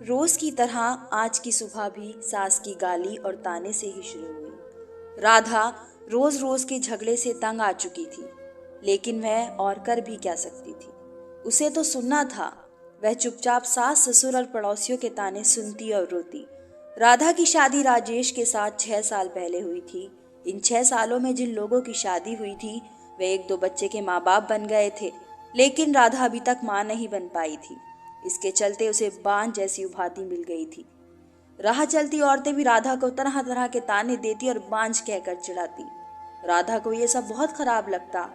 रोज की तरह आज की सुबह भी सास की गाली और ताने से ही शुरू हुई। राधा रोज रोज के झगड़े से तंग आ चुकी थी, लेकिन वह और कर भी क्या सकती थी। उसे तो सुनना था। वह चुपचाप सास ससुर और पड़ोसियों के ताने सुनती और रोती। राधा की शादी राजेश के साथ 6 साल पहले हुई थी। इन 6 सालों में जिन लोगों की शादी हुई थी वे एक दो बच्चे के माँ बाप बन गए थे, लेकिन राधा अभी तक माँ नहीं बन पाई थी। इसके चलते उसे बांझ जैसी उपाधि मिल गई थी। राह चलती औरतें भी राधा को तरह तरह के ताने देती और बांझ कहकर चिढ़ाती। राधा को यह सब बहुत खराब लगता,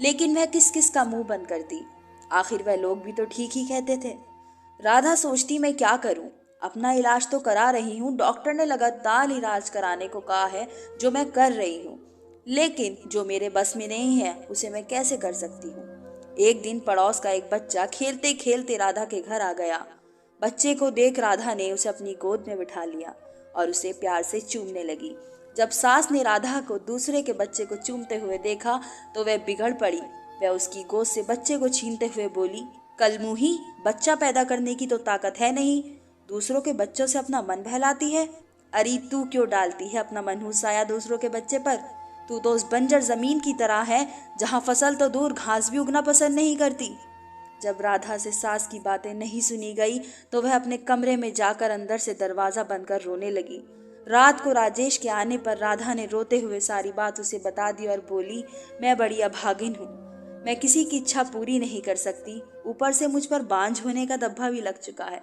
लेकिन वह किस किस का मुंह बंद करती। आखिर वह लोग भी तो ठीक ही कहते थे। राधा सोचती, मैं क्या करूं? अपना इलाज तो करा रही हूं, डॉक्टर ने लगातार इलाज कराने को कहा है, जो मैं कर रही हूं, लेकिन जो मेरे बस में नहीं है उसे मैं कैसे कर सकती हूँ। एक दिन पड़ोस का एक बच्चा खेलते खेलते राधा के घर आ गया। बच्चे को देख राधा ने उसे अपनी गोद में बिठा लिया और उसे प्यार से चूमने लगी। जब सास ने राधा को दूसरे के बच्चे को चूमते हुए देखा तो वह बिगड़ पड़ी। वह उसकी गोद से बच्चे को छीनते हुए बोली, कलमुही, बच्चा पैदा करने की तो ताकत है नहीं, दूसरों के बच्चों से अपना मन बहलाती है। अरे तू क्यों डालती है अपना मनहूस साया दूसरों के बच्चे पर? तू तो उस बंजर जमीन की तरह है जहां फसल तो दूर घास भी उगना पसंद नहीं करती। जब राधा से सास की बातें नहीं सुनी गई तो वह अपने कमरे में जाकर अंदर से दरवाजा बंद कर रोने लगी। रात को राजेश के आने पर राधा ने रोते हुए सारी बात उसे बता दी और बोली, मैं बड़ी अभागिन हूँ, मैं किसी की इच्छा पूरी नहीं कर सकती, ऊपर से मुझ पर बांझ होने का धब्बा भी लग चुका है।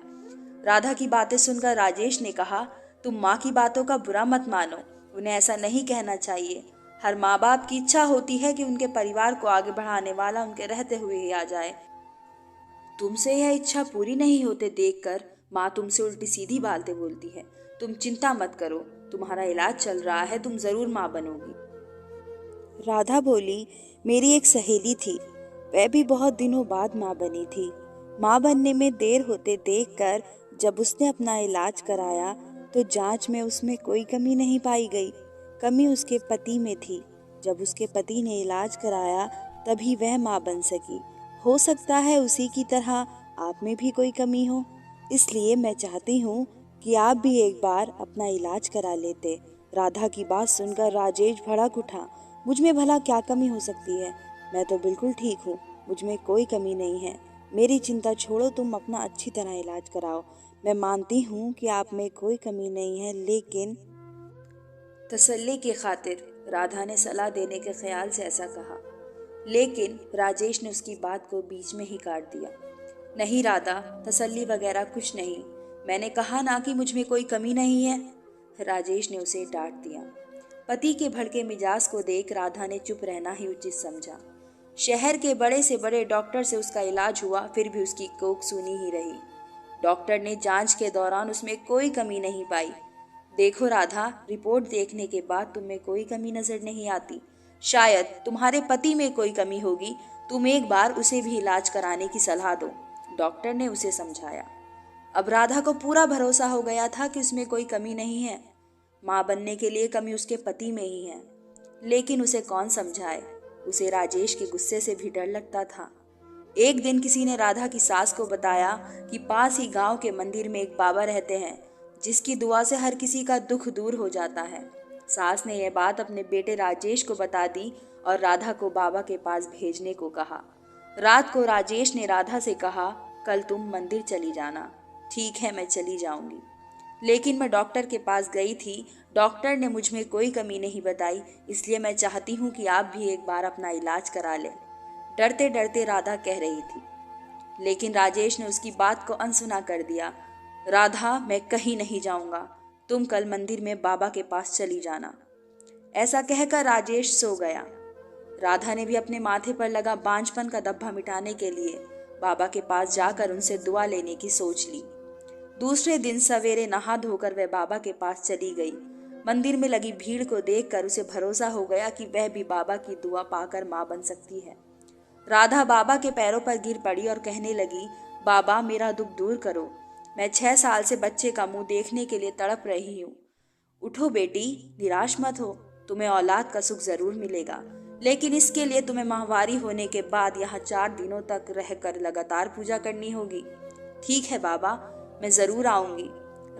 राधा की बातें सुनकर राजेश ने कहा, तुम माँ की बातों का बुरा मत मानो, उन्हें ऐसा नहीं कहना चाहिए। हर माँ बाप की इच्छा होती है कि उनके परिवार को आगे बढ़ाने वाला उनके रहते हुए ही आ जाए। तुमसे यह इच्छा पूरी नहीं होते देखकर माँ तुमसे उल्टी सीधी बातें बोलती है। तुम चिंता मत करो, तुम्हारा इलाज चल रहा है, तुम जरूर माँ बनोगी। राधा बोली, मेरी एक सहेली थी, वह भी बहुत दिनों बाद माँ बनी थी। माँ बनने में देर होते देखकर जब उसने अपना इलाज कराया तो जांच में उसमें कोई कमी नहीं पाई गई। कमी उसके पति में थी। जब उसके पति ने इलाज कराया तभी वह माँ बन सकी। हो सकता है उसी की तरह आप में भी कोई कमी हो, इसलिए मैं चाहती हूँ कि आप भी एक बार अपना इलाज करा लेते। राधा की बात सुनकर राजेश भड़क उठा। मुझ में भला क्या कमी हो सकती है? मैं तो बिल्कुल ठीक हूँ, मुझ में कोई कमी नहीं है। मेरी चिंता छोड़ो, तुम अपना अच्छी तरह इलाज कराओ। मैं मानती हूँ कि आप में कोई कमी नहीं है, लेकिन तसल्ली की खातिर राधा ने सलाह देने के ख्याल से ऐसा कहा, लेकिन राजेश ने उसकी बात को बीच में ही काट दिया। नहीं राधा, तसल्ली वगैरह कुछ नहीं, मैंने कहा ना कि मुझ में कोई कमी नहीं है। राजेश ने उसे डांट दिया। पति के भड़के मिजाज को देख राधा ने चुप रहना ही उचित समझा। शहर के बड़े से बड़े डॉक्टर से उसका इलाज हुआ, फिर भी उसकी कोख सूनी ही रही। डॉक्टर ने जांच के दौरान उसमें कोई कमी नहीं पाई। देखो राधा, रिपोर्ट देखने के बाद तुम्हें कोई कमी नजर नहीं आती। शायद तुम्हारे पति में कोई कमी होगी, तुम एक बार उसे भी इलाज कराने की सलाह दो, डॉक्टर ने उसे समझाया। अब राधा को पूरा भरोसा हो गया था कि उसमें कोई कमी नहीं है। माँ बनने के लिए कमी उसके पति में ही है, लेकिन उसे कौन समझाए। उसे राजेश के गुस्से से भी डर लगता था। एक दिन किसी ने राधा की सास को बताया कि पास ही गांव के मंदिर में एक बाबा रहते हैं, जिसकी दुआ से हर किसी का दुख दूर हो जाता है। सास ने यह बात अपने बेटे राजेश को बता दी और राधा को बाबा के पास भेजने को कहा। रात को राजेश ने राधा से कहा, कल तुम मंदिर चली जाना। ठीक है, मैं चली जाऊंगी, लेकिन मैं डॉक्टर के पास गई थी, डॉक्टर ने मुझ में कोई कमी नहीं बताई, इसलिए मैं चाहती हूँ कि आप भी एक बार अपना इलाज करा लें, डरते डरते राधा कह रही थी। लेकिन राजेश ने उसकी बात को अनसुना कर दिया। राधा, मैं कहीं नहीं जाऊंगा, तुम कल मंदिर में बाबा के पास चली जाना। ऐसा कहकर राजेश सो गया। राधा ने भी अपने माथे पर लगा बांझपन का धब्बा मिटाने के लिए बाबा के पास जाकर उनसे दुआ लेने की सोच ली। दूसरे दिन सवेरे नहा धोकर वह बाबा के पास चली गई। मंदिर में लगी भीड़ को देखकर उसे भरोसा हो गया कि वह भी बाबा की दुआ पाकर मां बन सकती है। राधा बाबा के पैरों पर गिर पड़ी और कहने लगी, बाबा, मेरा दुख दूर करो, मैं 6 साल से बच्चे का मुंह देखने के लिए तड़प रही हूँ। उठो बेटी, निराश मत हो, तुम्हें औलाद का सुख जरूर मिलेगा, लेकिन इसके लिए तुम्हें माहवारी होने के बाद यहाँ 4 दिनों तक रहकर लगातार पूजा करनी होगी। ठीक है बाबा, मैं ज़रूर आऊँगी।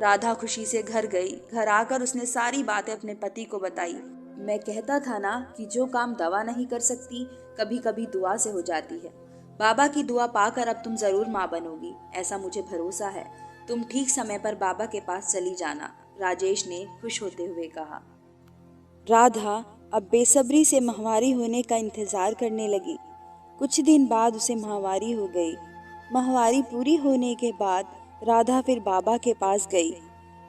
राधा खुशी से घर गई। घर आकर उसने सारी बातें अपने पति को बताई। मैं कहता था ना कि जो काम दवा नहीं कर सकती, कभी कभी दुआ से हो जाती है। बाबा की दुआ पाकर अब तुम ज़रूर माँ बनोगी, ऐसा मुझे भरोसा है। तुम ठीक समय पर बाबा के पास चली जाना, राजेश ने खुश होते हुए कहा। राधा अब बेसब्री से माहवारी होने का इंतजार करने लगी। कुछ दिन बाद उसे माहवारी हो गई। माहवारी पूरी होने के बाद राधा फिर बाबा के पास गई।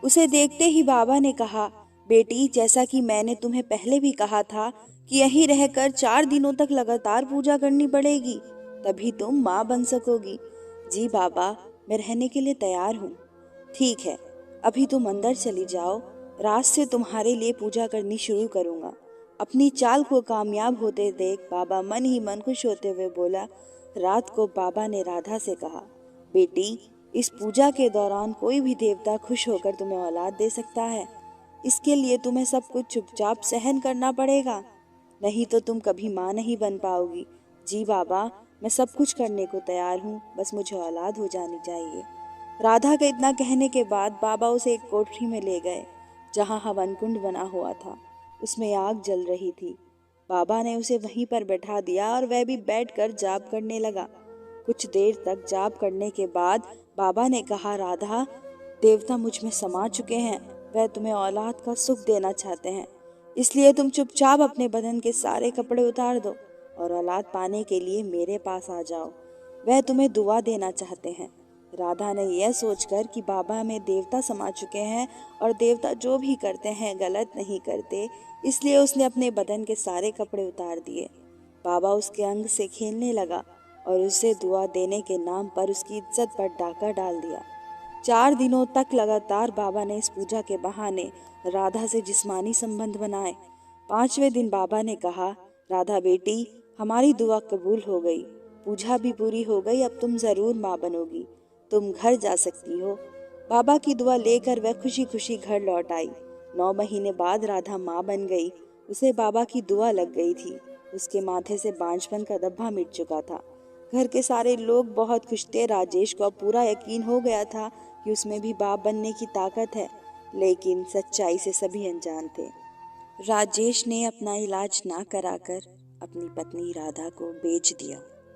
उसे देखते ही बाबा ने कहा, बेटी, जैसा कि मैंने तुम्हें पहले भी कहा था कि यहीं रहकर 4 दिनों तक लगातार पूजा करनी पड़ेगी, तभी तुम माँ बन सकोगी। जी बाबा, मैं रहने के लिए तैयार हूँ। ठीक है, अभी तुम अंदर चली जाओ। रात से तुम्हारे लिए पूजा करनी शुरू करूँगा। अपनी चाल को कामयाब होते देख बाबा मन ही मन खुश होते हुए बोला। रात को बाबा ने राधा से कहा, बेटी, इस पूजा के दौरान कोई भी देवता खुश होकर तुम्हें औलाद दे सकता है। इसके लिए तुम्हें सब कुछ चुपचाप सहन करना पड़ेगा, नहीं तो तुम कभी माँ नहीं बन पाओगी। जी बाबा, मैं सब कुछ करने को तैयार हूँ, बस मुझे औलाद हो जानी चाहिए। राधा के इतना कहने के बाद बाबा उसे एक कोठरी में ले गए, जहाँ हवन कुंड बना हुआ था। उसमें आग जल रही थी। बाबा ने उसे वहीं पर बैठा दिया और वह भी बैठकर जाप करने लगा। कुछ देर तक जाप करने के बाद बाबा ने कहा, राधा, देवता मुझ में समा चुके हैं। वह तुम्हें औलाद का सुख देना चाहते हैं, इसलिए तुम चुपचाप अपने बदन के सारे कपड़े उतार दो और औलाद पाने के लिए मेरे पास आ जाओ। वह तुम्हें दुआ देना चाहते हैं। राधा ने यह सोचकर कि बाबा में देवता समा चुके हैं और देवता जो भी करते हैं गलत नहीं करते, इसलिए उसने अपने बदन के सारे कपड़े उतार दिए। बाबा उसके अंग से खेलने लगा और उसे दुआ देने के नाम पर उसकी इज्जत पर डाका डाल दिया। 4 दिनों तक लगातार बाबा ने इस पूजा के बहाने राधा से जिस्मानी संबंध बनाए। 5वें दिन बाबा ने कहा, राधा बेटी, हमारी दुआ कबूल हो गई, पूजा भी पूरी हो गई, अब तुम जरूर माँ बनोगी, तुम घर जा सकती हो। बाबा की दुआ लेकर वह खुशी खुशी घर लौट आई। 9 महीने बाद राधा माँ बन गई। उसे बाबा की दुआ लग गई थी। उसके माथे से बांझपन का धब्बा मिट चुका था। घर के सारे लोग बहुत खुश थे। राजेश को अब पूरा यकीन हो गया था कि उसमें भी बाप बनने की ताकत है, लेकिन सच्चाई से सभी अनजान थे। राजेश ने अपना इलाज ना कराकर अपनी पत्नी राधा को बेच दिया।